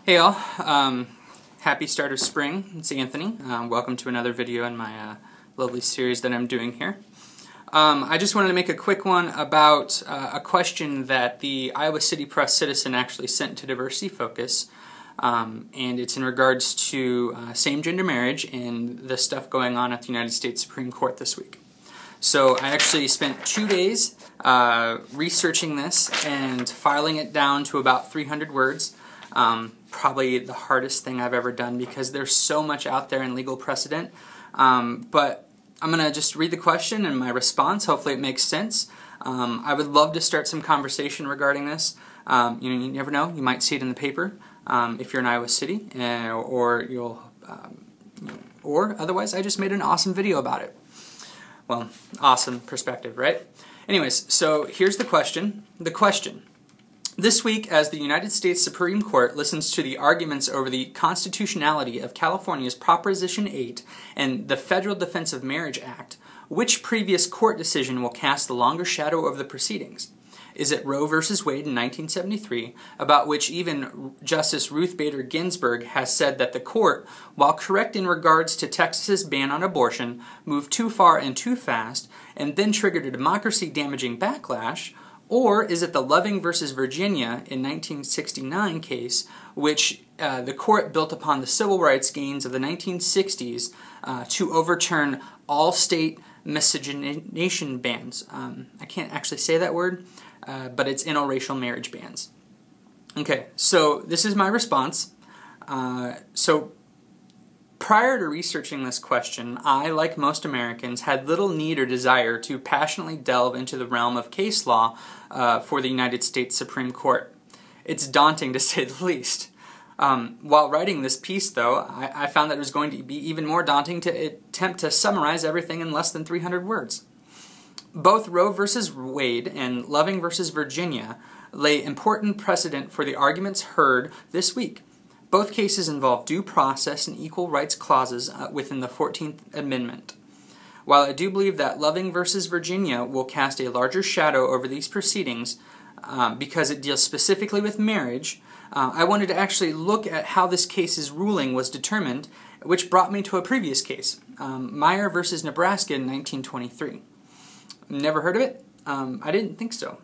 Hey all, happy start of spring. It's Anthony. Welcome to another video in my lovely series that I'm doing here. I just wanted to make a quick one about a question that the Iowa City Press Citizen actually sent to Diversity Focus, and it's in regards to same-gender marriage and the stuff going on at the United States Supreme Court this week. So I actually spent 2 days researching this and filing it down to about 300 words. Probably the hardest thing I've ever done because there's so much out there in legal precedent. But I'm going to just read the question and my response. Hopefully it makes sense. I would love to start some conversation regarding this. You never know. You might see it in the paper if you're in Iowa City, or otherwise I just made an awesome video about it. Well, awesome perspective, right? Anyways, so here's the question. This week, as the United States Supreme Court listens to the arguments over the constitutionality of California's Proposition 8 and the Federal Defense of Marriage Act, which previous court decision will cast the longer shadow of the proceedings? Is it Roe v. Wade in 1973, about which even Justice Ruth Bader Ginsburg has said that the court, while correct in regards to Texas's ban on abortion, moved too far and too fast, and then triggered a democracy-damaging backlash? Or is it the Loving v. Virginia in 1969 case, which the court built upon the civil rights gains of the 1960s to overturn all state miscegenation bans? I can't actually say that word, but it's interracial marriage bans. Okay, so this is my response. Prior to researching this question, I, like most Americans, had little need or desire to passionately delve into the realm of case law for the United States Supreme Court. It's daunting, to say the least. While writing this piece, though, I found that it was going to be even more daunting to attempt to summarize everything in less than 300 words. Both Roe v. Wade and Loving v. Virginia lay important precedent for the arguments heard this week. Both cases involve due process and equal rights clauses within the 14th Amendment. While I do believe that Loving v. Virginia will cast a larger shadow over these proceedings because it deals specifically with marriage, I wanted to actually look at how this case's ruling was determined, which brought me to a previous case, Meyer v. Nebraska in 1923. Never heard of it? I didn't think so.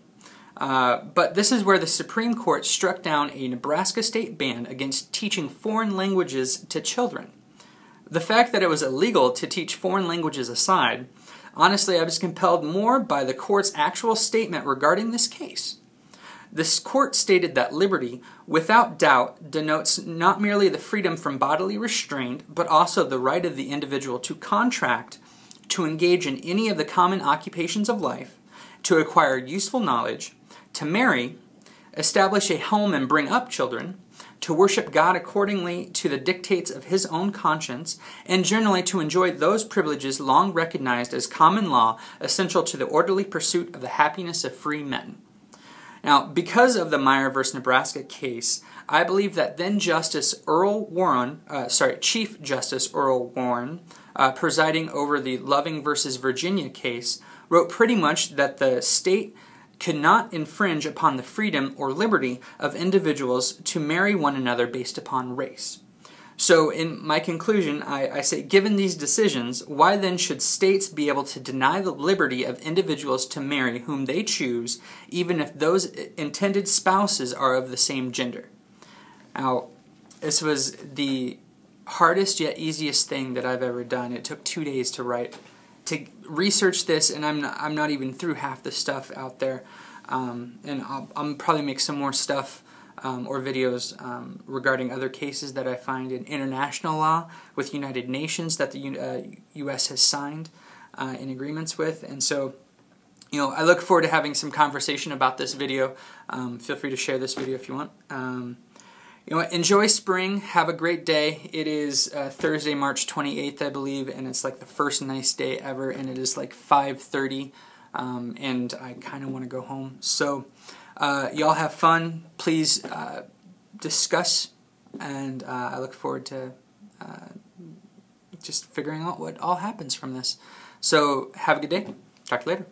But this is where the Supreme Court struck down a Nebraska state ban against teaching foreign languages to children. The fact that it was illegal to teach foreign languages aside, honestly, I was compelled more by the court's actual statement regarding this case. This court stated that liberty, without doubt, denotes not merely the freedom from bodily restraint, but also the right of the individual to contract, to engage in any of the common occupations of life, to acquire useful knowledge, to marry, establish a home and bring up children, to worship God accordingly to the dictates of his own conscience, and generally to enjoy those privileges long recognized as common law essential to the orderly pursuit of the happiness of free men. Now, because of the Meyer v. Nebraska case, I believe that then Chief Justice Earl Warren, presiding over the Loving v. Virginia case, wrote pretty much that the state could not infringe upon the freedom or liberty of individuals to marry one another based upon race. So in my conclusion, I say, given these decisions, why then should states be able to deny the liberty of individuals to marry whom they choose, even if those intended spouses are of the same gender? Now, this was the hardest yet easiest thing that I've ever done. It took 2 days to write. To research this, and I'm not even through half the stuff out there, and I'll probably make some more stuff or videos regarding other cases that I find in international law with United Nations that the U.S. has signed in agreements with, and so I look forward to having some conversation about this video. Feel free to share this video if you want. Enjoy spring. Have a great day. It is Thursday, March 28th, I believe, and it's like the first nice day ever, and it is like 5:30, and I kind of want to go home. So, y'all have fun. Please discuss, and I look forward to just figuring out what all happens from this. So, have a good day. Talk to you later.